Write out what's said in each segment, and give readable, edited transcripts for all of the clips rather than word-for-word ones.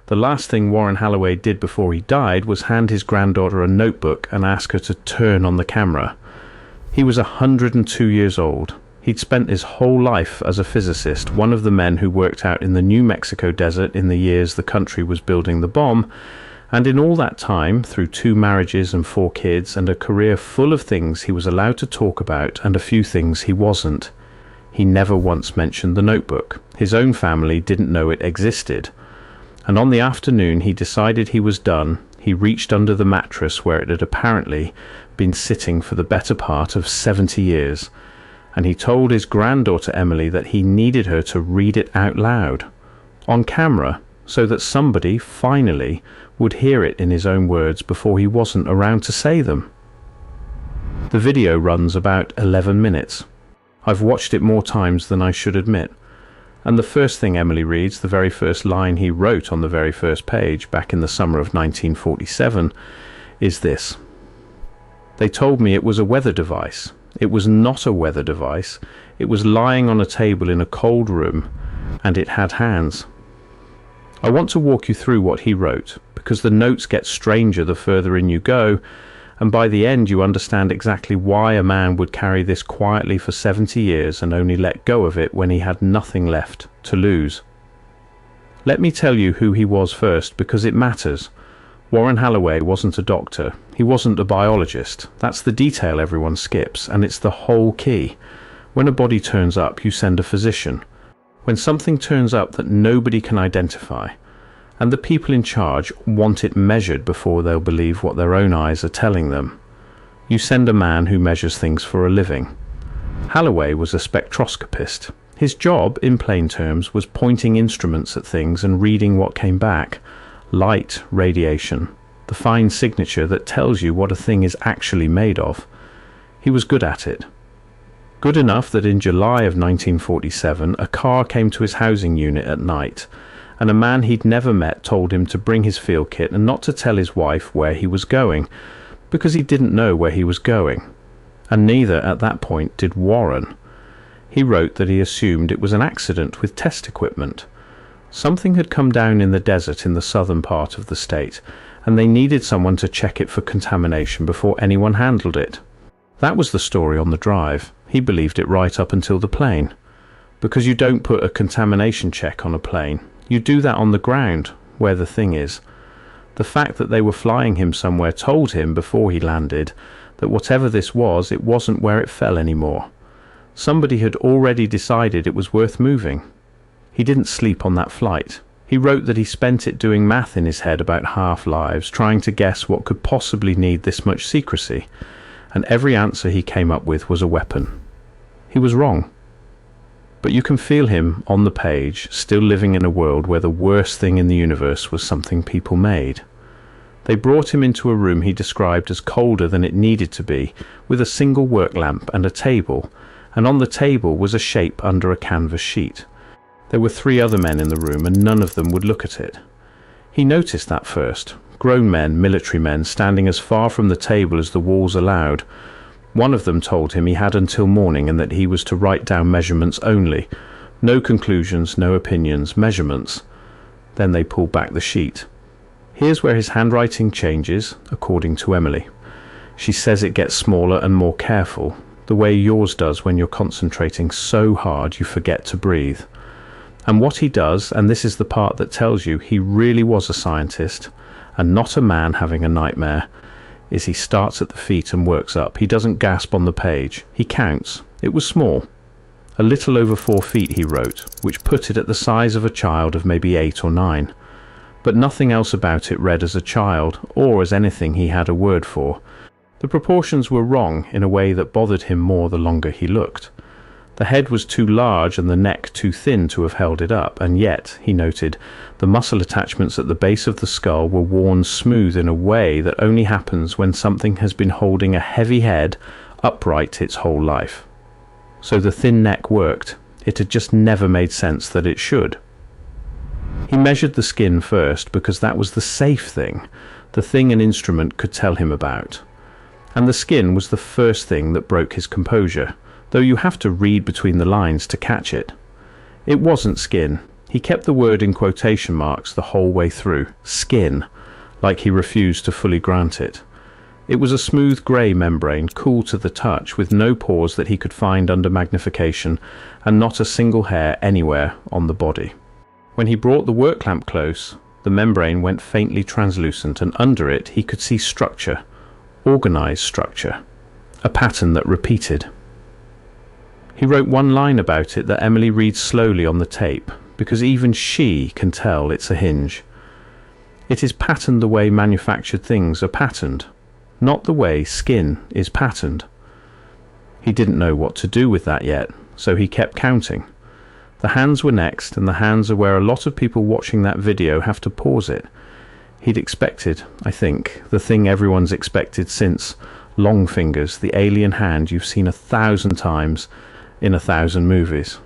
The last thing Warren Holloway did before he died was hand his granddaughter a notebook and ask her to turn on the camera. He was 102 years old. He'd spent his whole life as a physicist, one of the men who worked out in the New Mexico desert in the years the country was building the bomb, and in all that time, through 2 marriages and 4 kids and a career full of things he was allowed to talk about and a few things he wasn't, he never once mentioned the notebook. His own family didn't know it existed. And on the afternoon he decided he was done, he reached under the mattress where it had apparently been sitting for the better part of 70 years, and he told his granddaughter Emily that he needed her to read it out loud, on camera, so that somebody, finally, would hear it in his own words before he wasn't around to say them. The video runs about 11 minutes. I've watched it more times than I should admit, and the first thing Emily reads, the very first line he wrote on the very first page back in the summer of 1947, is this: "They told me it was a weather device. It was not a weather device. It was lying on a table in a cold room, and it had hands." I want to walk you through what he wrote, because the notes get stranger the further in you go, and by the end you understand exactly why a man would carry this quietly for 70 years and only let go of it when he had nothing left to lose. Let me tell you who he was first, because it matters. Warren Holloway wasn't a doctor. He wasn't a biologist. That's the detail everyone skips, and it's the whole key. When a body turns up, you send a physician. When something turns up that nobody can identify, and the people in charge want it measured before they'll believe what their own eyes are telling them, you send a man who measures things for a living. Holloway was a spectroscopist. His job, in plain terms, was pointing instruments at things and reading what came back. Light, radiation, the fine signature that tells you what a thing is actually made of. He was good at it. Good enough that in July of 1947 a car came to his housing unit at night, and a man he'd never met told him to bring his field kit and not to tell his wife where he was going, because he didn't know where he was going. And neither at that point did Warren. He wrote that he assumed it was an accident with test equipment. Something had come down in the desert in the southern part of the state, and they needed someone to check it for contamination before anyone handled it. That was the story on the drive. He believed it right up until the plane. Because you don't put a contamination check on a plane. You do that on the ground, where the thing is. The fact that they were flying him somewhere told him before he landed that whatever this was, it wasn't where it fell anymore. Somebody had already decided it was worth moving. He didn't sleep on that flight. He wrote that he spent it doing math in his head about half-lives, trying to guess what could possibly need this much secrecy, and every answer he came up with was a weapon. He was wrong. But you can feel him on the page, still living in a world where the worst thing in the universe was something people made. They brought him into a room he described as colder than it needed to be, with a single work lamp and a table, and on the table was a shape under a canvas sheet. There were 3 other men in the room, and none of them would look at it. He noticed that first. Grown men, military men, standing as far from the table as the walls allowed. One of them told him he had until morning and that he was to write down measurements only. No conclusions, no opinions, measurements. Then they pulled back the sheet. Here's where his handwriting changes, according to Emily. She says it gets smaller and more careful, the way yours does when you're concentrating so hard you forget to breathe. And what he does, and this is the part that tells you he really was a scientist, and not a man having a nightmare, is he starts at the feet and works up. He doesn't gasp on the page. He counts. It was small. A little over 4 feet, he wrote, which put it at the size of a child of maybe 8 or 9. But nothing else about it read as a child, or as anything he had a word for. The proportions were wrong in a way that bothered him more the longer he looked. The head was too large and the neck too thin to have held it up, and yet, he noted, the muscle attachments at the base of the skull were worn smooth in a way that only happens when something has been holding a heavy head upright its whole life. So the thin neck worked. It had just never made sense that it should. He measured the skin first because that was the safe thing, the thing an instrument could tell him about. And the skin was the first thing that broke his composure, though you have to read between the lines to catch it. It wasn't skin. He kept the word in quotation marks the whole way through, skin, like he refused to fully grant it. It was a smooth grey membrane, cool to the touch, with no pores that he could find under magnification, and not a single hair anywhere on the body. When he brought the work lamp close, the membrane went faintly translucent, and under it he could see structure, organised structure, a pattern that repeated. He wrote one line about it that Emily reads slowly on the tape, because even she can tell it's a hinge. It is patterned the way manufactured things are patterned, not the way skin is patterned. He didn't know what to do with that yet, so he kept counting. The hands were next, and the hands are where a lot of people watching that video have to pause it. He'd expected, I think, the thing everyone's expected since long fingers, the alien hand you've seen 1,000 times in 1,000 movies.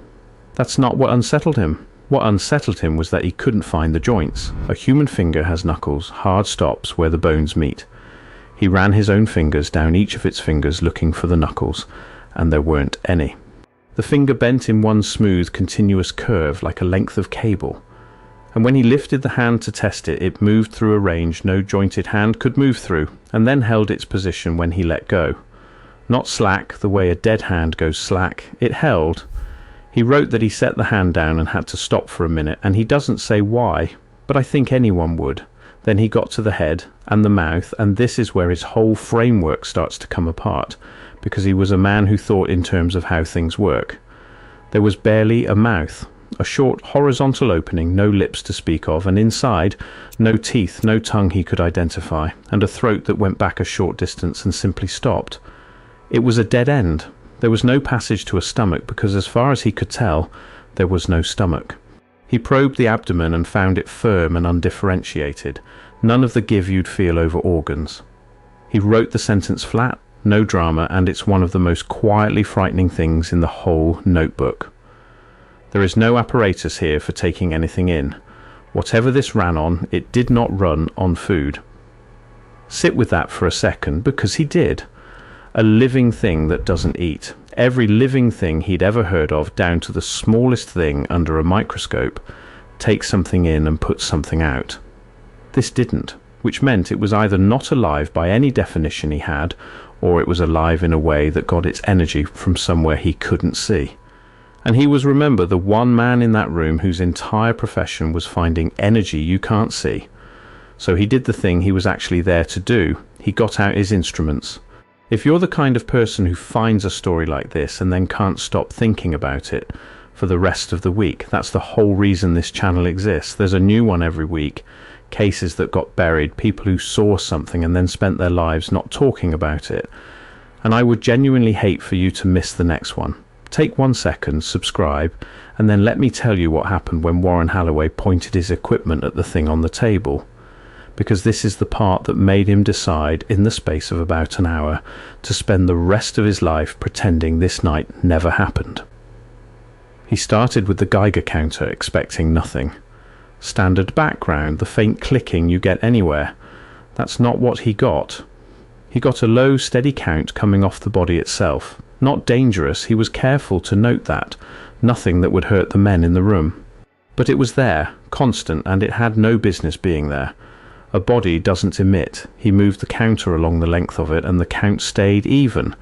That's not what unsettled him. What unsettled him was that he couldn't find the joints. A human finger has knuckles, hard stops where the bones meet. He ran his own fingers down each of its fingers looking for the knuckles, and there weren't any. The finger bent in one smooth, continuous curve like a length of cable. And when he lifted the hand to test it, it moved through a range no jointed hand could move through, and then held its position when he let go. Not slack, the way a dead hand goes slack. It held. He wrote that he set the hand down and had to stop for a minute, and he doesn't say why, but I think anyone would. Then he got to the head and the mouth, and this is where his whole framework starts to come apart, because he was a man who thought in terms of how things work. There was barely a mouth, a short horizontal opening, no lips to speak of, and inside, no teeth, no tongue he could identify, and a throat that went back a short distance and simply stopped. It was a dead end. There was no passage to a stomach, because as far as he could tell, there was no stomach. He probed the abdomen and found it firm and undifferentiated, none of the give you'd feel over organs. He wrote the sentence flat, no drama, and it's one of the most quietly frightening things in the whole notebook. There is no apparatus here for taking anything in. Whatever this ran on, it did not run on food. Sit with that for a second, because he did. A living thing that doesn't eat. Every living thing he'd ever heard of, down to the smallest thing under a microscope, takes something in and puts something out. This didn't, which meant it was either not alive by any definition he had, or it was alive in a way that got its energy from somewhere he couldn't see. And he was, remember, the one man in that room whose entire profession was finding energy you can't see. So he did the thing he was actually there to do. He got out his instruments. If you're the kind of person who finds a story like this and then can't stop thinking about it for the rest of the week, that's the whole reason this channel exists. There's a new one every week. Cases that got buried, people who saw something and then spent their lives not talking about it. And I would genuinely hate for you to miss the next one. Take 1 second, subscribe, and then let me tell you what happened when Warren Holloway pointed his equipment at the thing on the table. Because this is the part that made him decide, in the space of about an hour, to spend the rest of his life pretending this night never happened. He started with the Geiger counter, expecting nothing. Standard background, the faint clicking you get anywhere. That's not what he got. He got a low, steady count coming off the body itself. Not dangerous, he was careful to note that. Nothing that would hurt the men in the room. But it was there, constant, and it had no business being there. A body doesn't emit. He moved the counter along the length of it, and the count stayed even,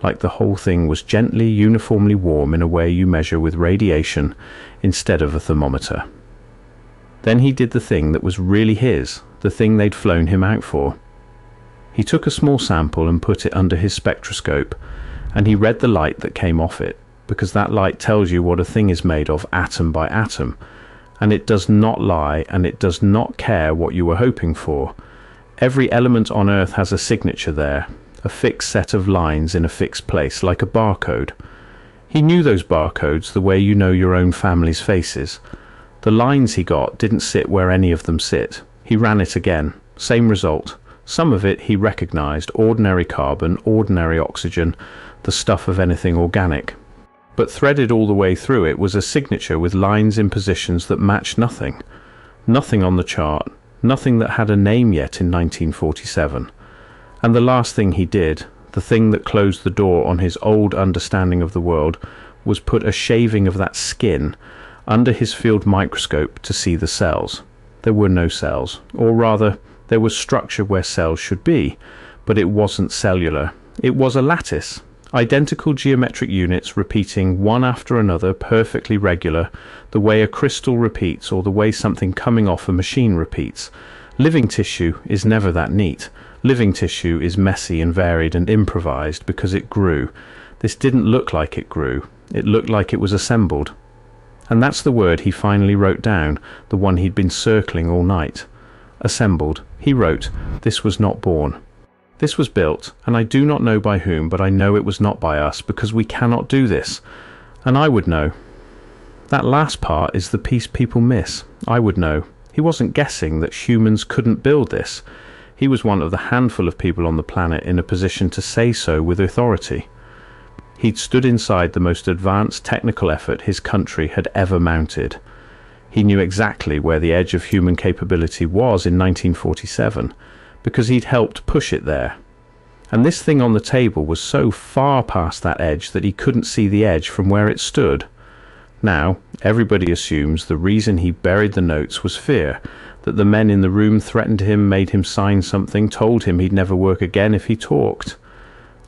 like the whole thing was gently, uniformly warm in a way you measure with radiation instead of a thermometer. Then he did the thing that was really his, the thing they'd flown him out for. He took a small sample and put it under his spectroscope, and he read the light that came off it, because that light tells you what a thing is made of atom by atom, and it does not lie, and it does not care what you were hoping for. Every element on Earth has a signature there, a fixed set of lines in a fixed place, like a barcode. He knew those barcodes the way you know your own family's faces. The lines he got didn't sit where any of them sit. He ran it again. Same result. Some of it he recognized, ordinary carbon, ordinary oxygen, the stuff of anything organic. But threaded all the way through it was a signature with lines in positions that matched nothing. Nothing on the chart, nothing that had a name yet in 1947. And the last thing he did, the thing that closed the door on his old understanding of the world, was put a shaving of that skin under his field microscope to see the cells. There were no cells, or rather, there was structure where cells should be, but it wasn't cellular. It was a lattice, identical geometric units repeating one after another, perfectly regular, the way a crystal repeats or the way something coming off a machine repeats. Living tissue is never that neat. Living tissue is messy and varied and improvised because it grew. This didn't look like it grew. It looked like it was assembled. And that's the word he finally wrote down, the one he'd been circling all night. Assembled. He wrote, "This was not born. This was built, and I do not know by whom, but I know it was not by us, because we cannot do this. And I would know." That last part is the piece people miss. I would know. He wasn't guessing that humans couldn't build this. He was one of the handful of people on the planet in a position to say so with authority. He'd stood inside the most advanced technical effort his country had ever mounted. He knew exactly where the edge of human capability was in 1947, because he'd helped push it there. And this thing on the table was so far past that edge that he couldn't see the edge from where it stood. Now, everybody assumes the reason he buried the notes was fear, that the men in the room threatened him, made him sign something, told him he'd never work again if he talked.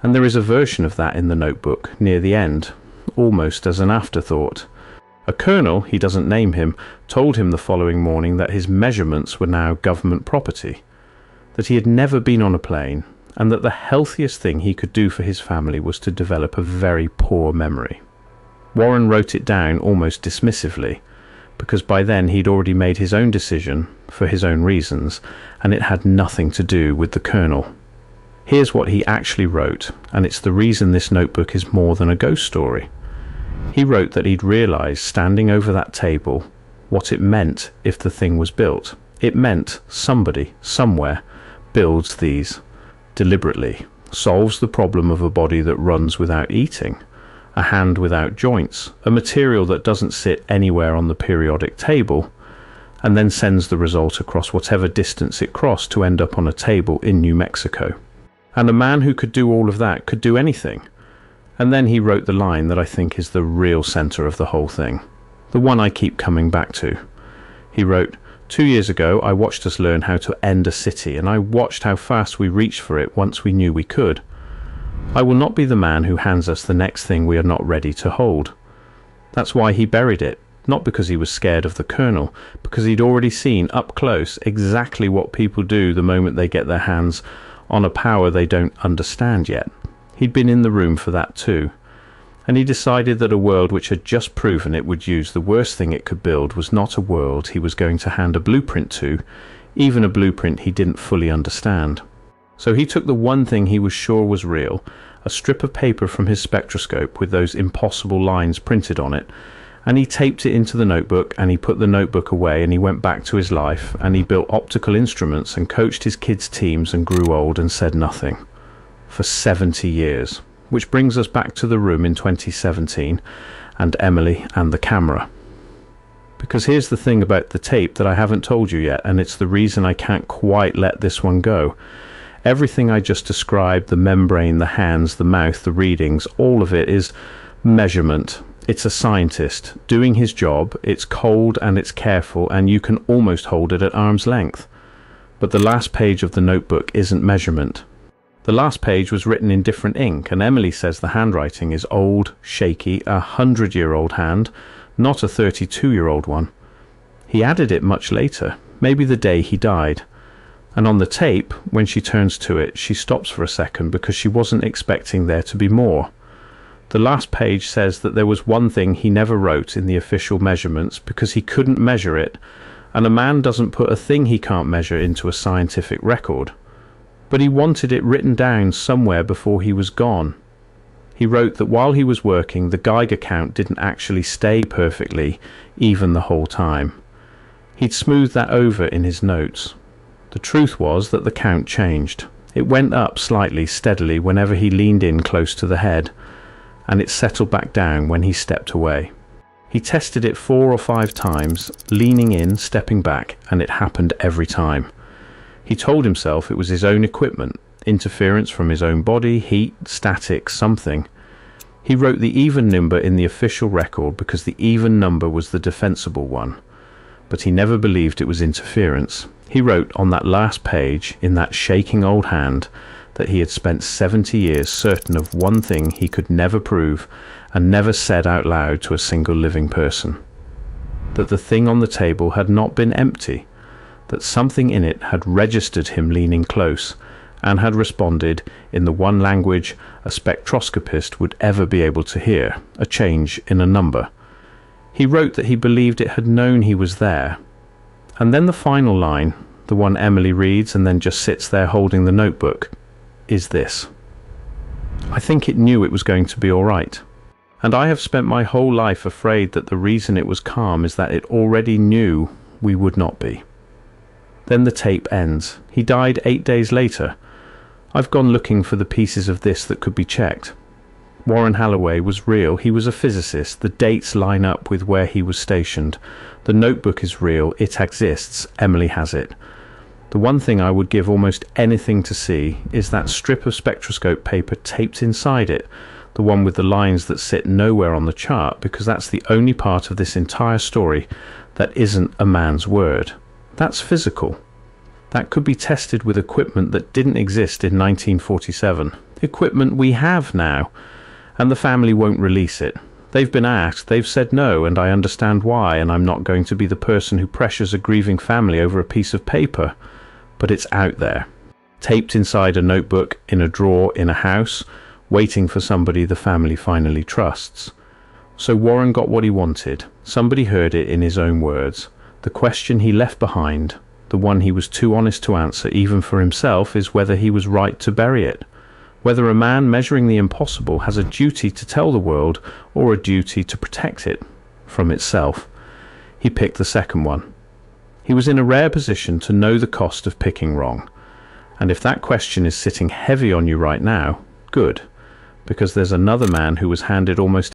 And there is a version of that in the notebook, near the end, almost as an afterthought. A colonel, he doesn't name him, told him the following morning that his measurements were now government property, that he had never been on a plane, and that the healthiest thing he could do for his family was to develop a very poor memory. Warren wrote it down almost dismissively, because by then he'd already made his own decision, for his own reasons, and it had nothing to do with the colonel. Here's what he actually wrote, and it's the reason this notebook is more than a ghost story. He wrote that he'd realised, standing over that table, what it meant if the thing was built. It meant somebody, somewhere, builds these, deliberately, solves the problem of a body that runs without eating, a hand without joints, a material that doesn't sit anywhere on the periodic table, and then sends the result across whatever distance it crossed to end up on a table in New Mexico. And a man who could do all of that could do anything. And then he wrote the line that I think is the real centre of the whole thing, the one I keep coming back to. He wrote, 2 years ago I watched us learn how to end a city, and I watched how fast we reached for it once we knew we could. I will not be the man who hands us the next thing we are not ready to hold. That's why he buried it, not because he was scared of the colonel, because he'd already seen up close exactly what people do the moment they get their hands on a power they don't understand yet. He'd been in the room for that too, and he decided that a world which had just proven it would use the worst thing it could build was not a world he was going to hand a blueprint to, even a blueprint he didn't fully understand. So he took the one thing he was sure was real, a strip of paper from his spectroscope with those impossible lines printed on it, and he taped it into the notebook, and he put the notebook away, and he went back to his life, and he built optical instruments and coached his kids' teams and grew old and said nothing. For 70 years. Which brings us back to the room in 2017, and Emily and the camera. Because here's the thing about the tape that I haven't told you yet, and it's the reason I can't quite let this one go. Everything I just described, the membrane, the hands, the mouth, the readings, all of it is measurement. It's a scientist doing his job. It's cold and it's careful, and you can almost hold it at arm's length. But the last page of the notebook isn't measurement. The last page was written in different ink, and Emily says the handwriting is old, shaky, 100-year-old hand, not a 32-year-old one. He added it much later, maybe the day he died. And on the tape, when she turns to it, she stops for a second because she wasn't expecting there to be more. The last page says that there was one thing he never wrote in the official measurements because he couldn't measure it, and a man doesn't put a thing he can't measure into a scientific record. But he wanted it written down somewhere before he was gone. He wrote that while he was working, the Geiger count didn't actually stay perfectly, even the whole time. He'd smoothed that over in his notes. The truth was that the count changed. It went up slightly, steadily, whenever he leaned in close to the head, and it settled back down when he stepped away. He tested it 4 or 5 times, leaning in, stepping back, and it happened every time. He told himself it was his own equipment, interference from his own body, heat, static, something. He wrote the even number in the official record because the even number was the defensible one. But he never believed it was interference. He wrote on that last page, in that shaking old hand, that he had spent 70 years certain of one thing he could never prove and never said out loud to a single living person. That the thing on the table had not been empty, that something in it had registered him leaning close and had responded in the one language a spectroscopist would ever be able to hear, a change in a number. He wrote that he believed it had known he was there. And then the final line, the one Emily reads and then just sits there holding the notebook, is this: I think it knew it was going to be all right. And I have spent my whole life afraid that the reason it was calm is that it already knew we would not be. Then the tape ends. He died 8 days later. I've gone looking for the pieces of this that could be checked. Warren Holloway was real. He was a physicist. The dates line up with where he was stationed. The notebook is real. It exists. Emily has it. The one thing I would give almost anything to see is that strip of spectroscope paper taped inside it, the one with the lines that sit nowhere on the chart, because that's the only part of this entire story that isn't a man's word. That's physical. That could be tested with equipment that didn't exist in 1947. Equipment we have now. And the family won't release it. They've been asked, they've said no, and I understand why, and I'm not going to be the person who pressures a grieving family over a piece of paper. But it's out there, taped inside a notebook, in a drawer, in a house, waiting for somebody the family finally trusts. So Warren got what he wanted. Somebody heard it in his own words. The question he left behind, the one he was too honest to answer even for himself, is whether he was right to bury it. Whether a man measuring the impossible has a duty to tell the world or a duty to protect it from itself. He picked the second one. He was in a rare position to know the cost of picking wrong. And if that question is sitting heavy on you right now, good, because there's another man who was handed almost